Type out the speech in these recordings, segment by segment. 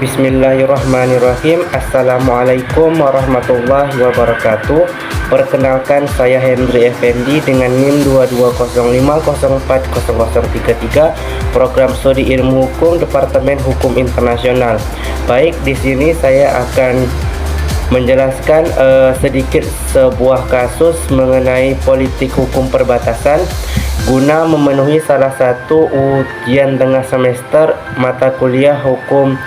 Bismillahirrahmanirrahim. Assalamualaikum warahmatullahi wabarakatuh. Perkenalkan, saya Hendri Effendi dengan NIM 2205040033, Program Studi Ilmu Hukum Departemen Hukum Internasional. Baik, di sini saya akan menjelaskan sedikit sebuah kasus mengenai politik hukum perbatasan guna memenuhi salah satu ujian tengah semester mata kuliah hukum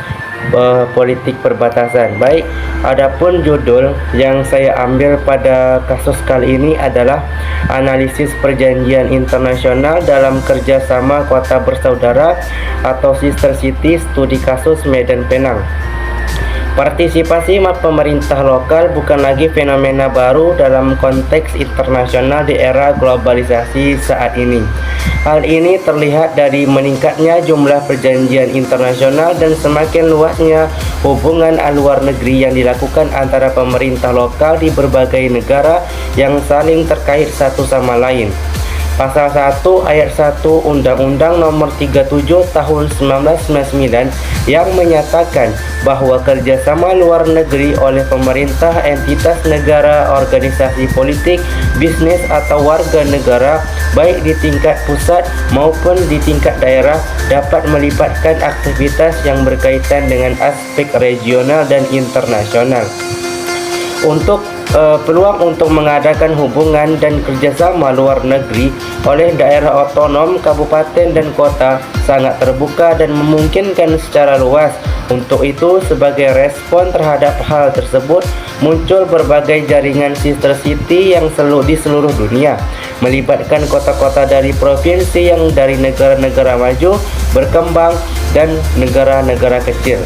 politik perbatasan. Baik, adapun judul yang saya ambil pada kasus kali ini adalah analisis perjanjian internasional dalam kerjasama kota bersaudara atau Sister City, studi kasus Medan Penang. Partisipasi pemerintah lokal bukan lagi fenomena baru dalam konteks internasional di era globalisasi saat ini. Hal ini terlihat dari meningkatnya jumlah perjanjian internasional dan semakin luasnya hubungan luar negeri yang dilakukan antara pemerintah lokal di berbagai negara yang saling terkait satu sama lain. Pasal 1 ayat 1 Undang-Undang Nomor 37 Tahun 1999 yang menyatakan bahwa kerjasama luar negeri oleh pemerintah, entitas negara, organisasi politik, bisnis atau warga negara baik di tingkat pusat maupun di tingkat daerah dapat melibatkan aktivitas yang berkaitan dengan aspek regional dan internasional. Peluang untuk mengadakan hubungan dan kerjasama luar negeri oleh daerah otonom, kabupaten dan kota sangat terbuka dan memungkinkan secara luas. Untuk itu, sebagai respon terhadap hal tersebut, muncul berbagai jaringan Sister City yang di seluruh dunia, melibatkan kota-kota dari provinsi yang dari negara-negara maju, berkembang, dan negara-negara kecil.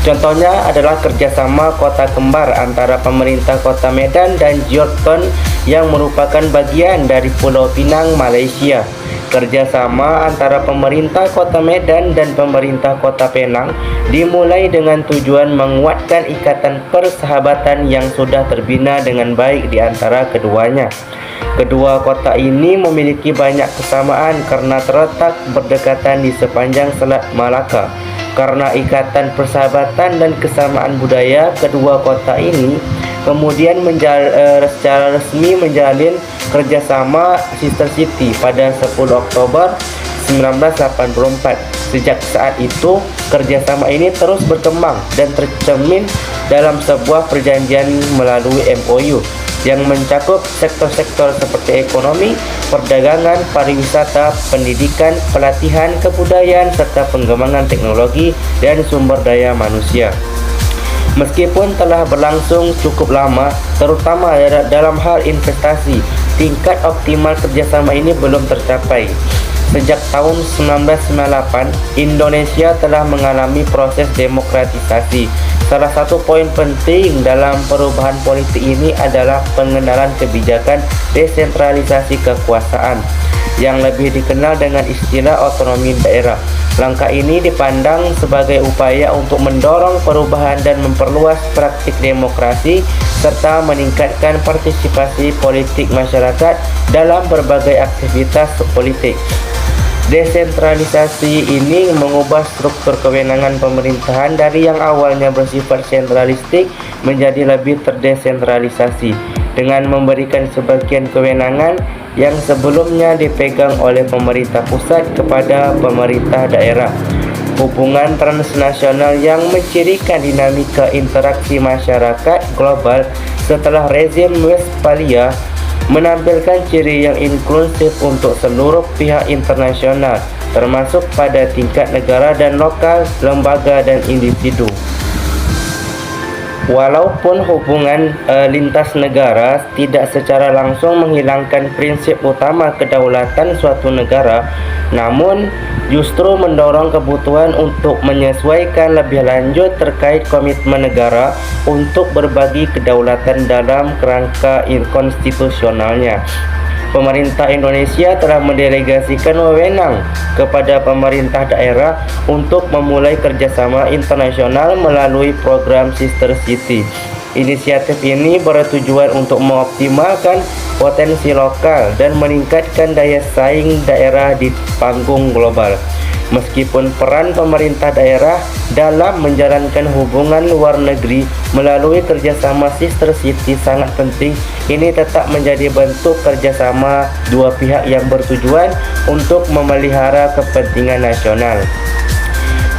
Contohnya adalah kerjasama kota kembar antara pemerintah kota Medan dan Jordan yang merupakan bagian dari Pulau Pinang, Malaysia. Kerjasama antara pemerintah kota Medan dan pemerintah kota Penang dimulai dengan tujuan menguatkan ikatan persahabatan yang sudah terbina dengan baik di antara keduanya. Kedua kota ini memiliki banyak kesamaan karena terletak berdekatan di sepanjang Selat Malaka. Karena ikatan persahabatan dan kesamaan budaya, kedua kota ini kemudian secara resmi menjalin kerjasama Sister City pada 10 Oktober 1984. Sejak saat itu, kerjasama ini terus berkembang dan tercermin dalam sebuah perjanjian melalui MOU yang mencakup sektor-sektor seperti ekonomi, perdagangan, pariwisata, pendidikan, pelatihan, kebudayaan, serta pengembangan teknologi dan sumber daya manusia. Meskipun telah berlangsung cukup lama, terutama dalam hal investasi, tingkat optimal kerjasama ini belum tercapai. Sejak tahun 1998, Indonesia telah mengalami proses demokratisasi. Salah satu poin penting dalam perubahan politik ini adalah pengenalan kebijakan desentralisasi kekuasaan yang lebih dikenal dengan istilah otonomi daerah. Langkah ini dipandang sebagai upaya untuk mendorong perubahan dan memperluas praktik demokrasi serta meningkatkan partisipasi politik masyarakat dalam berbagai aktivitas politik. Desentralisasi ini mengubah struktur kewenangan pemerintahan dari yang awalnya bersifat sentralistik menjadi lebih terdesentralisasi dengan memberikan sebagian kewenangan yang sebelumnya dipegang oleh pemerintah pusat kepada pemerintah daerah. Hubungan transnasional yang mencirikan dinamika interaksi masyarakat global setelah rezim Westphalia menampilkan ciri yang inklusif untuk seluruh pihak internasional, termasuk pada tingkat negara dan lokal, lembaga dan individu. Walaupun hubungan lintas negara tidak secara langsung menghilangkan prinsip utama kedaulatan suatu negara, namun justru mendorong kebutuhan untuk menyesuaikan lebih lanjut terkait komitmen negara untuk berbagi kedaulatan dalam kerangka konstitusionalnya. Pemerintah Indonesia telah mendelegasikan wewenang kepada pemerintah daerah untuk memulai kerjasama internasional melalui program Sister City. Inisiatif ini bertujuan untuk mengoptimalkan potensi lokal dan meningkatkan daya saing daerah di panggung global. Meskipun peran pemerintah daerah dalam menjalankan hubungan luar negeri melalui kerjasama sister city sangat penting. Ini tetap menjadi bentuk kerjasama dua pihak yang bertujuan untuk memelihara kepentingan nasional,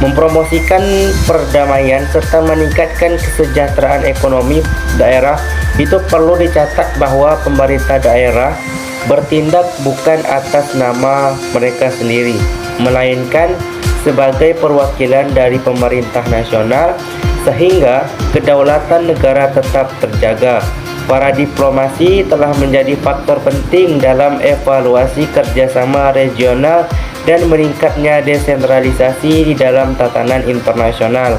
mempromosikan perdamaian serta meningkatkan kesejahteraan ekonomi daerah. Itu perlu dicatat bahwa pemerintah daerah bertindak bukan atas nama mereka sendiri, melainkan sebagai perwakilan dari pemerintah nasional, sehingga kedaulatan negara tetap terjaga. Para diplomasi telah menjadi faktor penting dalam evaluasi kerjasama regional dan meningkatnya desentralisasi di dalam tatanan internasional.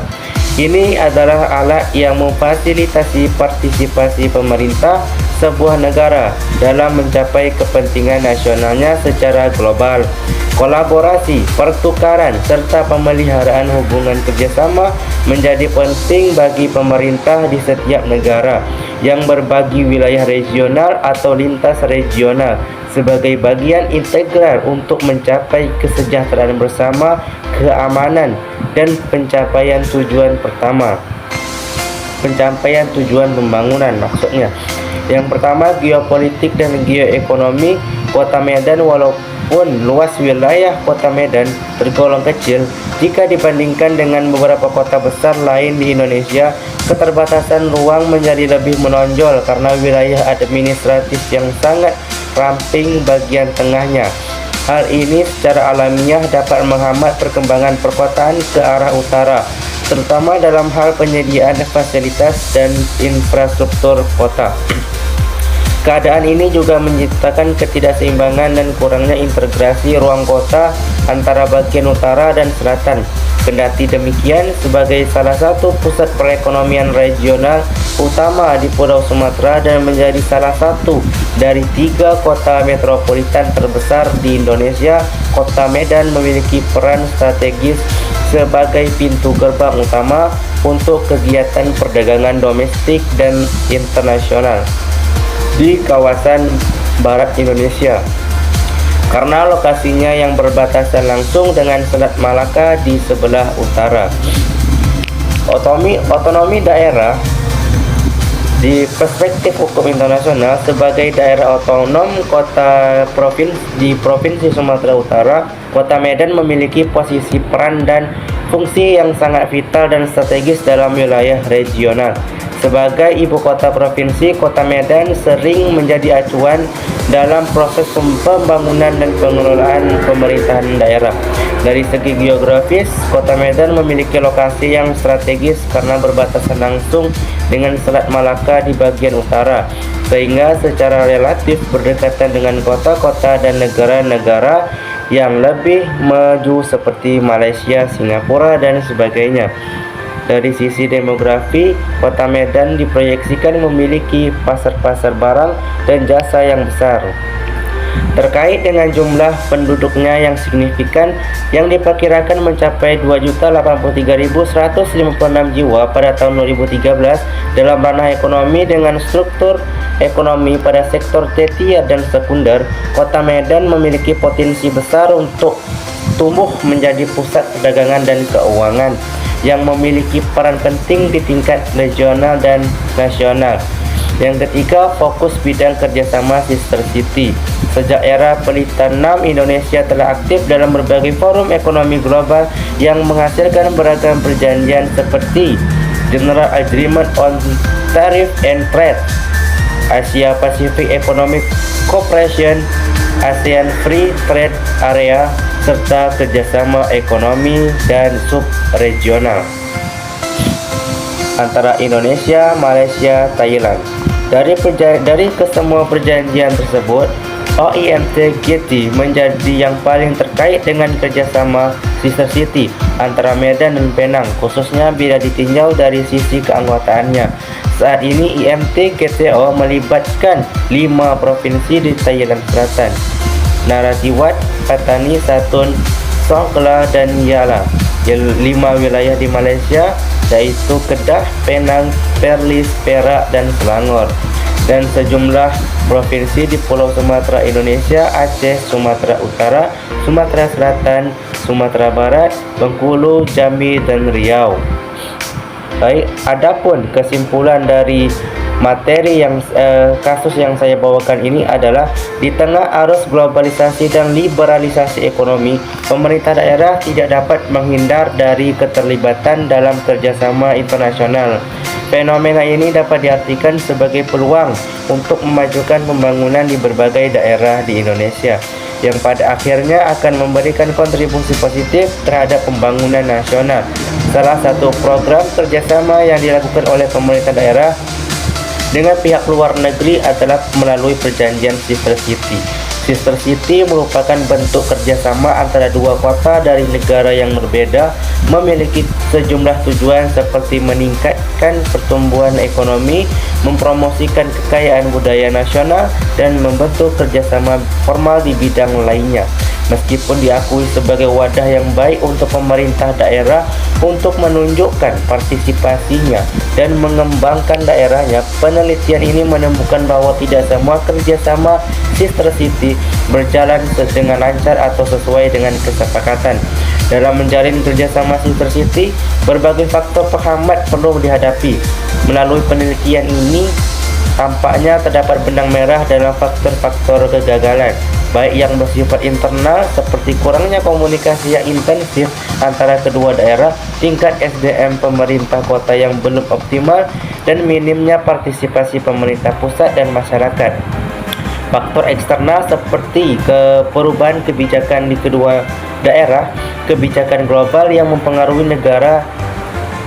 Ini adalah alat yang memfasilitasi partisipasi pemerintah sebuah negara dalam mencapai kepentingan nasionalnya secara global. Kolaborasi, pertukaran, serta pemeliharaan hubungan kerjasama menjadi penting bagi pemerintah di setiap negara yang berbagi wilayah regional atau lintas regional sebagai bagian integral untuk mencapai kesejahteraan bersama, keamanan, dan pencapaian tujuan pembangunan maksudnya. Yang pertama, geopolitik dan geoekonomi. Kota Medan, walaupun luas wilayah Kota Medan tergolong kecil jika dibandingkan dengan beberapa kota besar lain di Indonesia, keterbatasan ruang menjadi lebih menonjol karena wilayah administratif yang sangat ramping bagian tengahnya. Hal ini secara alamiah dapat menghambat perkembangan perkotaan ke arah utara, terutama dalam hal penyediaan fasilitas dan infrastruktur kota. Keadaan ini juga menciptakan ketidakseimbangan dan kurangnya integrasi ruang kota antara bagian utara dan selatan. Kendati demikian, sebagai salah satu pusat perekonomian regional utama di Pulau Sumatera dan menjadi salah satu dari 3 kota metropolitan terbesar di Indonesia, Kota Medan memiliki peran strategis sebagai pintu gerbang utama untuk kegiatan perdagangan domestik dan internasional di kawasan barat Indonesia, karena lokasinya yang berbatasan langsung dengan Selat Malaka di sebelah utara. Otonomi daerah di perspektif hukum internasional sebagai daerah otonom di Provinsi Sumatera Utara, Kota Medan memiliki posisi peran dan fungsi yang sangat vital dan strategis dalam wilayah regional. Sebagai ibu kota provinsi, Kota Medan sering menjadi acuan dalam proses pembangunan dan pengelolaan pemerintahan daerah. Dari segi geografis, Kota Medan memiliki lokasi yang strategis karena berbatasan langsung dengan Selat Malaka di bagian utara, sehingga secara relatif berdekatan dengan kota-kota dan negara-negara yang lebih maju seperti Malaysia, Singapura, dan sebagainya. Dari sisi demografi, Kota Medan diproyeksikan memiliki pasar-pasar barang dan jasa yang besar. Terkait dengan jumlah penduduknya yang signifikan, yang diperkirakan mencapai 2.083.156 jiwa pada tahun 2013 dalam ranah ekonomi dengan struktur ekonomi pada sektor tersier dan sekunder, Kota Medan memiliki potensi besar untuk tumbuh menjadi pusat perdagangan dan keuangan yang memiliki peran penting di tingkat regional dan nasional. Yang ketiga, fokus bidang kerjasama sister city. Sejak era Pelita 6, Indonesia telah aktif dalam berbagai forum ekonomi global yang menghasilkan beragam perjanjian seperti General Agreement on Tariff and Trade, Asia Pacific Economic Cooperation, ASEAN Free Trade Area, serta kerjasama ekonomi dan subregional antara Indonesia, Malaysia, Thailand. Dari kesemua perjanjian tersebut, OIMT-GT menjadi yang paling terkait dengan kerjasama sister city antara Medan dan Penang, khususnya bila ditinjau dari sisi keanggotaannya. Saat ini IMT-GTO melibatkan 5 provinsi di Thailand Selatan: Narathiwat, Pattani, Satun, Songkhla, dan Yala. 5 wilayah di Malaysia yaitu Kedah, Penang, Perlis, Perak, dan Selangor. dan sejumlah provinsi di Pulau Sumatera Indonesia, Aceh, Sumatera Utara, Sumatera Selatan, Sumatera Barat, Bengkulu, Jambi, dan Riau. Baik, adapun kesimpulan dari materi kasus yang saya bawakan ini adalah di tengah arus globalisasi dan liberalisasi ekonomi, pemerintah daerah tidak dapat menghindar dari keterlibatan dalam kerjasama internasional. Fenomena ini dapat diartikan sebagai peluang untuk memajukan pembangunan di berbagai daerah di Indonesia, yang pada akhirnya akan memberikan kontribusi positif terhadap pembangunan nasional. Salah satu program kerjasama yang dilakukan oleh pemerintah daerah dengan pihak luar negeri adalah melalui perjanjian Sister City. Sister City merupakan bentuk kerjasama antara dua kota dari negara yang berbeda, memiliki sejumlah tujuan seperti meningkatkan pertumbuhan ekonomi, mempromosikan kekayaan budaya nasional, dan membentuk kerjasama formal di bidang lainnya. Meskipun diakui sebagai wadah yang baik untuk pemerintah daerah untuk menunjukkan partisipasinya dan mengembangkan daerahnya, penelitian ini menemukan bahwa tidak semua kerjasama Sister City berjalan dengan lancar atau sesuai dengan kesepakatan. Dalam menjalin kerjasama Sister City, berbagai faktor penghambat perlu dihadapi. Melalui penelitian ini, tampaknya terdapat benang merah dalam faktor-faktor kegagalan, baik yang bersifat internal seperti kurangnya komunikasi yang intensif antara kedua daerah, tingkat SDM pemerintah kota yang belum optimal, dan minimnya partisipasi pemerintah pusat dan masyarakat. Faktor eksternal seperti perubahan kebijakan di kedua daerah, kebijakan global yang mempengaruhi negara,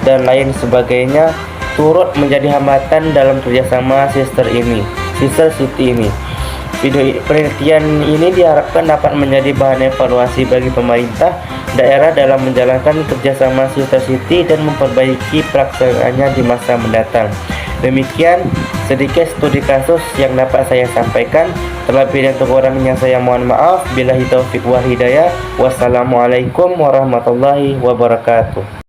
dan lain sebagainya turut menjadi hambatan dalam kerjasama Sister City ini. Video penelitian ini diharapkan dapat menjadi bahan evaluasi bagi pemerintah daerah dalam menjalankan kerjasama Sister City dan memperbaiki pelaksanaannya di masa mendatang. Demikian sedikit studi kasus yang dapat saya sampaikan. Terlebih dan kurangnya saya mohon maaf. Billahi taufiq wal hidayah. Wassalamualaikum warahmatullahi wabarakatuh.